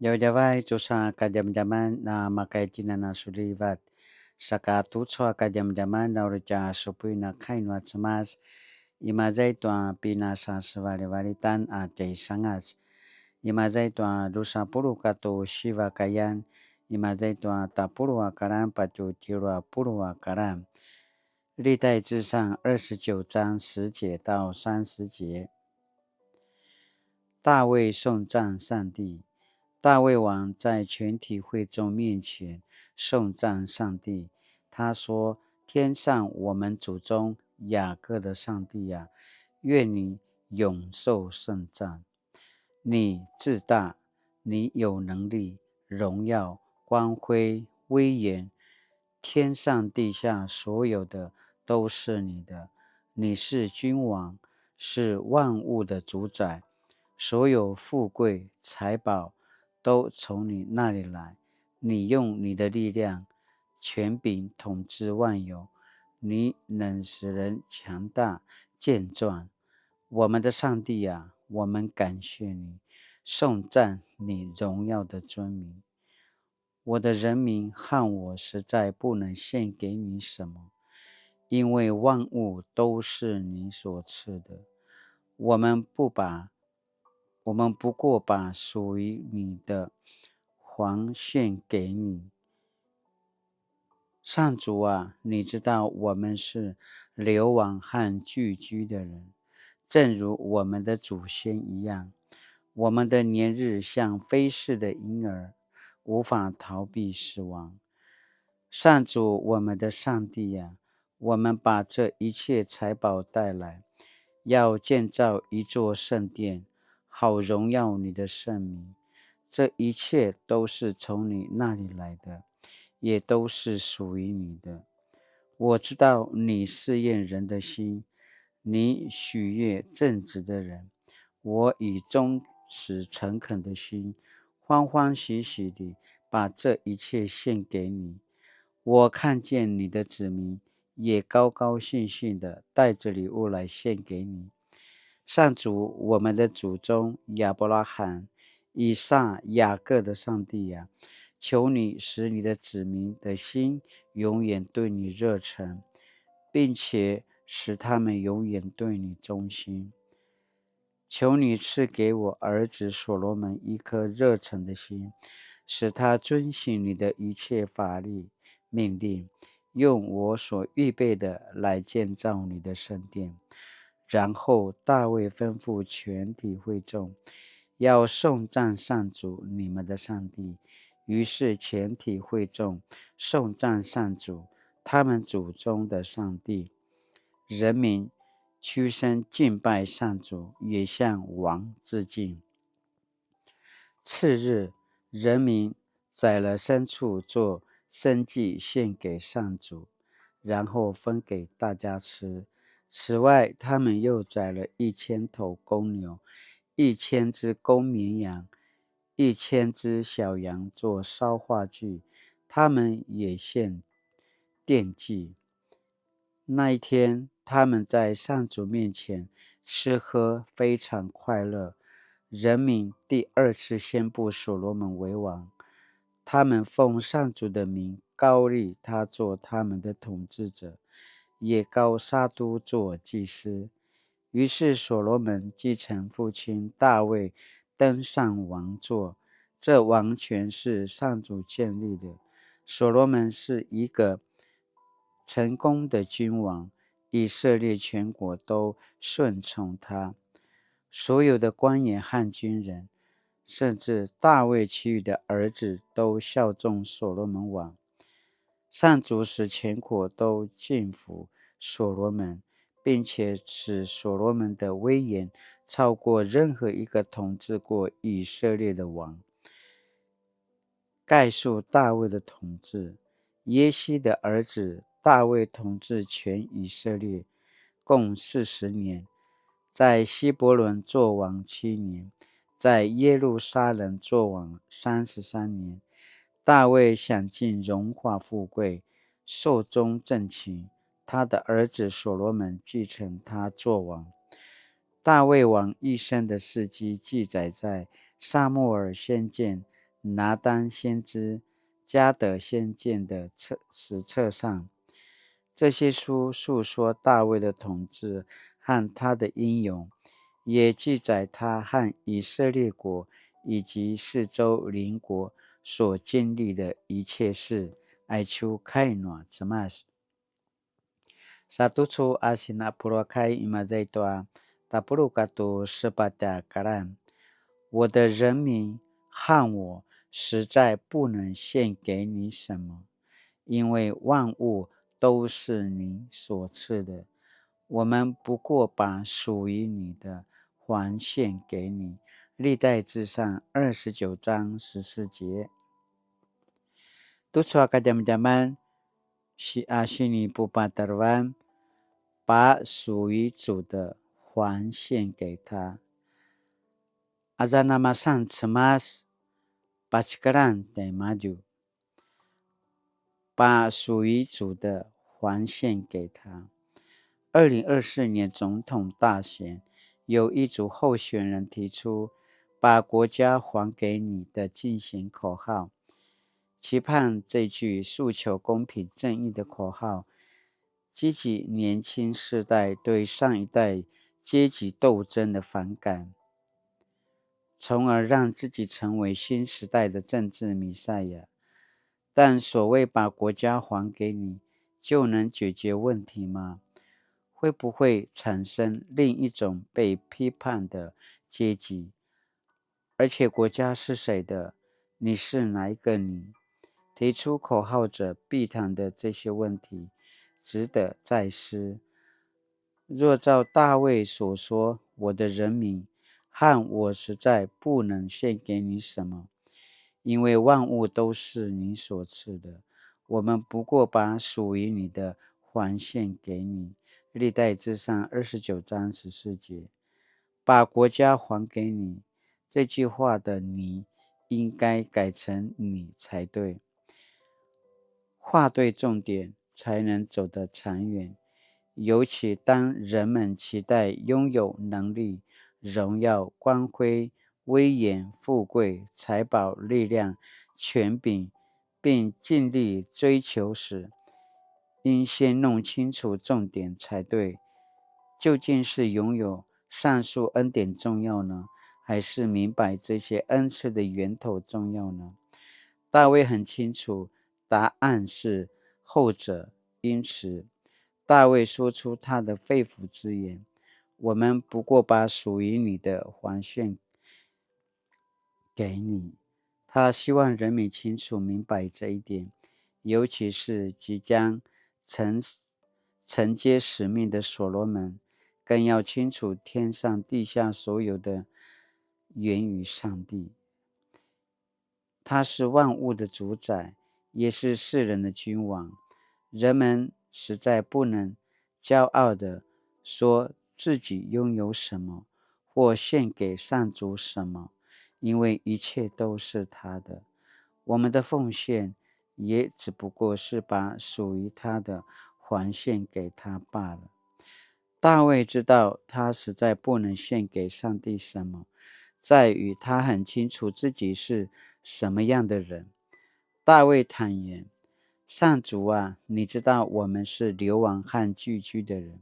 Jauh-jauh susah ka jam-jaman na makai tina na sulibat. Saka tutso ka jam-jaman na urja supui na kainwa samas. Imazay tua pinasa sewali-walitan a jay sangas. Imazay tua dusa puru kato shiva kayan. Imazay tua tapuru akaran patu tirua puru akaran. 历代至上29章10节到30节。大卫颂赞上帝。大卫王在全体会众面前颂赞上帝。他说：天上我们祖宗雅各的上帝啊，愿你永受圣赞。你自大，你有能力、荣耀、光辉、威严，天上地下所有的都是你的。你是君王，是万物的主宰，所有富贵财宝都从你那里来。你用你的力量、权柄统治万有，你能使人强大健壮。我们的上帝啊，我们感谢你，颂赞你荣耀的尊名。我的人民和我实在不能献给你什么，因为万物都是你所赐的。我们不过把属于你的还献给你。上主啊，你知道我们是流亡和聚居的人，正如我们的祖先一样。我们的年日像飞逝的婴儿，无法逃避死亡。上主，我们的上帝呀，我们把这一切财宝带来，要建造一座圣殿，好荣耀你的圣名。这一切都是从你那里来的，也都是属于你的。我知道你试验人的心，你许悦正直的人。我以忠实诚恳的心，欢欢喜喜地把这一切献给你。我看见你的子民也高高兴兴地带着礼物来献给你。上主，我们的祖宗亚伯拉罕、以撒、雅各的上帝呀，求你使你的子民的心永远对你热诚，并且使他们永远对你忠心。求你赐给我儿子所罗门一颗热诚的心，使他遵行你的一切法律命令，用我所预备的来建造你的圣殿。然后大卫吩咐全体会众，要颂赞上主你们的上帝。于是全体会众颂赞上主，他们祖宗的上帝。人民屈身敬拜上主，也向王致敬。次日，人民宰了牲畜做牲祭献给上主，然后分给大家吃。此外，他们又宰了1000头公牛、1000只公绵羊、1000只小羊做烧化祭，他们也献奠祭。那一天，他们在上主面前吃喝，非常快乐。人民第二次宣布所罗门为王，他们奉上主的名高立他做他们的统治者，也高撒督做祭司。于是所罗门继承父亲大卫登上王座，这完全是上主建立的。所罗门是一个成功的君王，以色列全国都顺从他。所有的官员和军人，甚至大卫其余的儿子都效忠所罗门王。上主使全国都敬服所罗门，并且使所罗门的威严超过任何一个统治过以色列的王。概述大卫的统治。耶西的儿子大卫统治全以色列共40年，在希伯伦作王7年，在耶路撒冷作王33年。大卫享尽荣华富贵，寿终正寝。他的儿子所罗门继承他作王。大卫王一生的事迹记载在撒母耳先见拿单先知、加德先见的史册上。这些书述说大卫的统治和他的英勇，也记载他和以色列国以及四周邻国所经历的一切事。爱出开暖怎么？Satu cu asina purwakai imazaitoa tapurukatu sepata karan。我的人民和我实在不能献给你什么，因为万物都是你所赐的。我们不过把属于你的还献给你。历代志上29章14节。Tutsua kadam-daman si你不把德湾把属于主的还献给他。Azanamasan cemas bachkaran de maju， 把属于主的还献给他。2024年总统大选，有一组候选人提出把国家还给你的竞选口号，期盼这句诉求公平正义的口号激起年轻世代对上一代阶级斗争的反感，从而让自己成为新时代的政治弥赛亚。但所谓把国家还给你，就能解决问题吗？会不会产生另一种被批判的阶级？而且国家是谁的？你是哪一个你？提出口号者必谈的这些问题，值得再思。若照大卫所说，我的人民和我实在不能献给你什么，因为万物都是你所赐的。我们不过把属于你的还献给你。历代志上29章14节。把国家还给你，这句话的你应该改成你才对。画对重点，才能走得长远。尤其当人们期待拥有能力、荣耀、光辉、威严、富贵、财宝、力量、权柄，并尽力追求时，应先弄清楚重点才对。究竟是拥有上述恩典重要呢，还是明白这些恩赐的源头重要呢？大卫很清楚，答案是后者。因此大卫说出他的肺腑之言：我们不过把属于你的还献给你。他希望人民清楚明白这一点，尤其是即将承接使命的所罗门，更要清楚天上地下所有的源于上帝。他是万物的主宰，也是世人的君王。人们实在不能骄傲地说自己拥有什么，或献给上主什么，因为一切都是他的。我们的奉献也只不过是把属于他的还献给他罢了。大卫知道他实在不能献给上帝什么，在于他很清楚自己是什么样的人。大卫坦言：上主啊，你知道我们是流亡和寄居的人，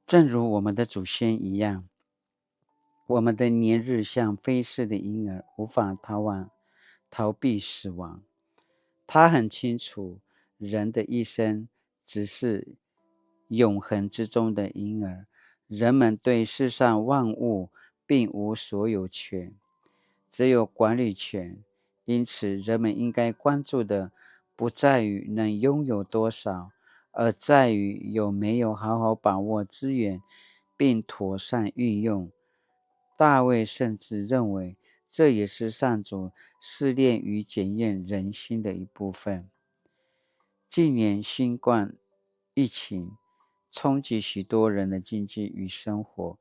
正如我们的祖先一样。我们的年日像飞逝的婴儿，无法逃避死亡。他很清楚，人的一生只是永恒之中的婴儿。人们对世上万物并无所有权，只有管理权。因此，人们应该关注的不在于能拥有多少，而在于有没有好好把握资源，并妥善运用。大卫甚至认为，这也是上主试炼与检验人心的一部分。近年新冠疫情冲击许多人的经济与生活，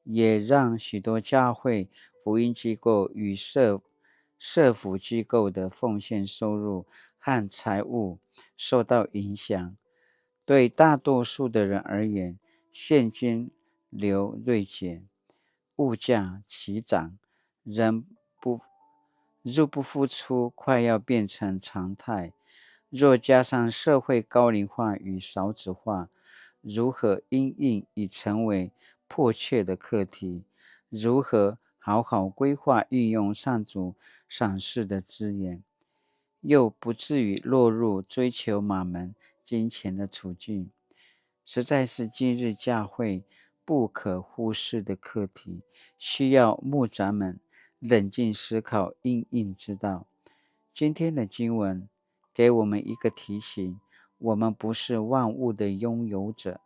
也让许多教会、福音机构与社福机构的奉献收入和财务受到影响。对大多数的人而言，现金流锐减，物价齐涨，人入不敷出，快要变成常态。若加上社会高龄化与少子化，如何因应已成为迫切的课题。如何好好规划运用上主赏赐的资源，又不至于落入追求马门金钱的处境，实在是今日教会不可忽视的课题，需要牧长们冷静思考应应之道。今天的经文给我们一个提醒：我们不是万物的拥有者，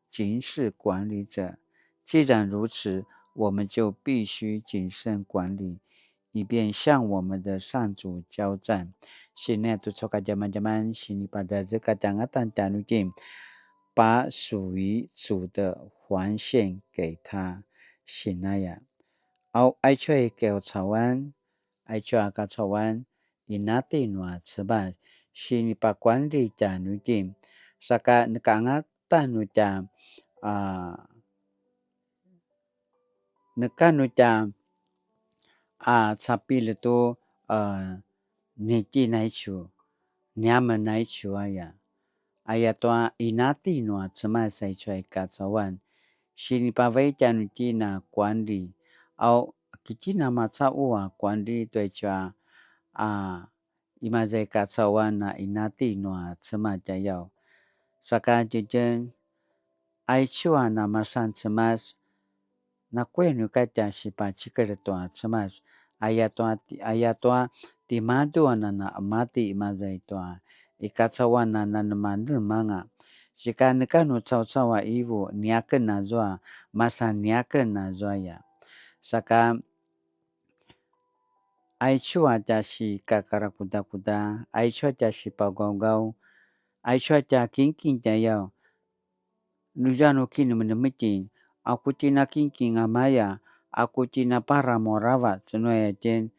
仅是管理者。既然如此，我们就必须谨慎管理，以便向我们的上主交战。现在都错个zaman sini pada kacangatan tanukim，把属于主的还献给他。现在呀，au ai chơi kèo cawan, ai cho ka cawan, inati noa ceba, sini pa quản lý tanukim, saka nekanga tanutam, nekanutam, sapi letu niti naichu, nyama naichu aya. Ayatoa inati noa cema sai choi ka cawan, sini pa vei tanutina quản lý, au kitina matsa ua quản lý đối cho ima zai ka cawan na inati noa cema jayao. Saka jejen ai chua na masan cemas na kwenu kaita sipa chikeretua cemas ayatoa timadu anana amati imazai toa ikacawana nanamanu manga jika nekanu cawa ibu niaken na zoa masa niaken na zoaya saka ai chua jasi kakara kuda ai chua jasi pagau ai chua ja kinkin jayao nujano kini menemetin aku tina kinkin amaya aku tina para morawa tsunoya jen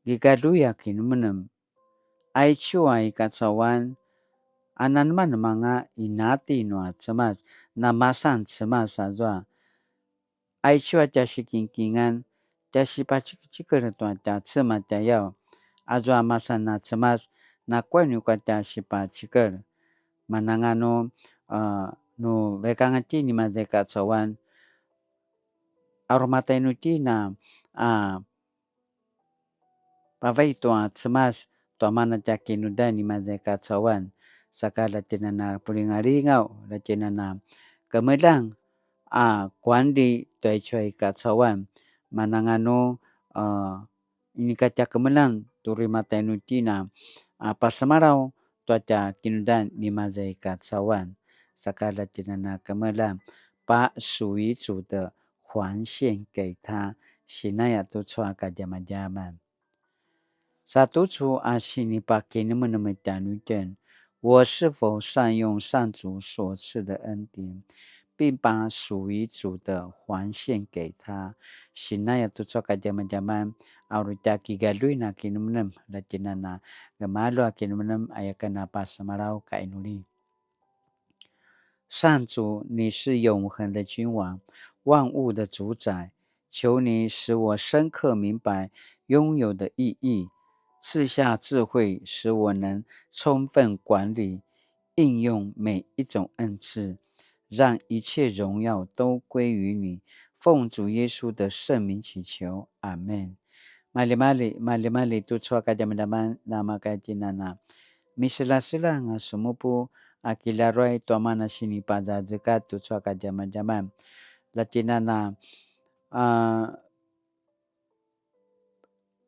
gigaduya kin menem ai chua ikacawan anan man manga inati noa cemas namasan cemas azwa ai chua jasi kinkingan jasi pachikere tua ja cema jayao azwa masan na cemas na kwenu ka jasi pachikere manangano no bekangati ni mazeka cawan aromata inutina pavai tua cemas tua mana jakinuda ni mazeka cawan sakala tinana pulingaringau la tinana kemelang quản lý tuệ chơi ka cawan manangano ini kaca kemelang turima tenutina pasamarau tuaca kinudan ni mazai ka cawan sakala tinana kemelang 把属于主的还献给他，是那样都错个加嘛加嘛。Satu处sini pakai nama dan 我是否善用上主所赐的恩典，并把属于主的还献给他？是那样都做个zaman auruta kigalui na kinumnem la tinana gemalu kinumnem ayakana pasamarau ka inuli。上主，你是永恒的君王，万物的主宰，求你使我深刻明白拥有的意义，赐下智慧，使我能充分管理、应用每一种恩赐，让一切荣耀都归于你。奉主耶稣的圣名祈求，阿门。Mali tu chua ka daman nama ka tinana. Misila nga sumupu akilaroy tuamana sini pada zekat tu chua ka jaman latinana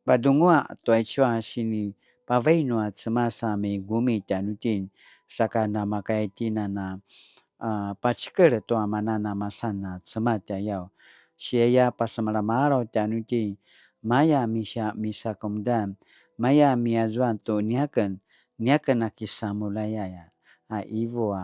badungwa tuai chua sini pavainua semasa me gumi tanutin saka nama ka tinana pachikere tuamana nama sana semata yao siya pasamalamaro tanutin maya misa komdan maya miazuan to niaken akisamulaya ya ivo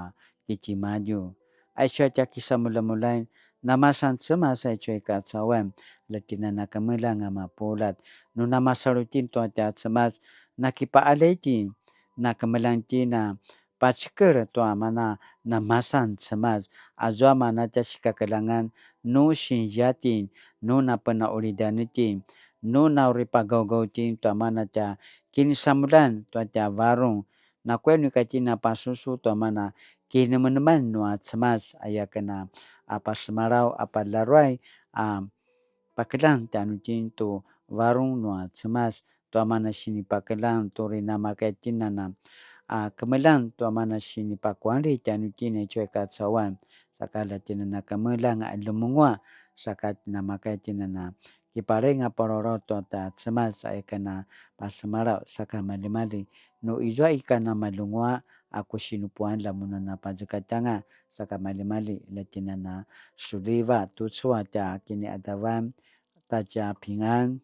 kitimaju aisha kisamulamulan namasan semasa cueka cawan latina nakamela ngamapolat no namasarutin to semas nakipa aletin nakamelantina pachker to mana namasan semas azwa mana jasika kelangan no shinjatin no napana olidanitin no nauri pagaw-gaw tin tua mana ca kini samudan tua ca warung na kuen ka cina pasusu tua mana kini meneman nua cemas aya kena apa semarau apa laruai pakelang tanu cin tu warung nua cemas tua mana sini pakelang tu rina makai cina na kemelang tua mana sini pakuali tanu cina cuai katsawan sakala cina na kemelang lumungwa sakat na makai cina na kiparenga pororo tua ta cemas aya kena pasemarau saka mali-mali no izwa ikana malungwa aku sinupuan lamuna na pajekatanga saka mali-mali la cina na suliwa tu chua ta kini adawan taja pingan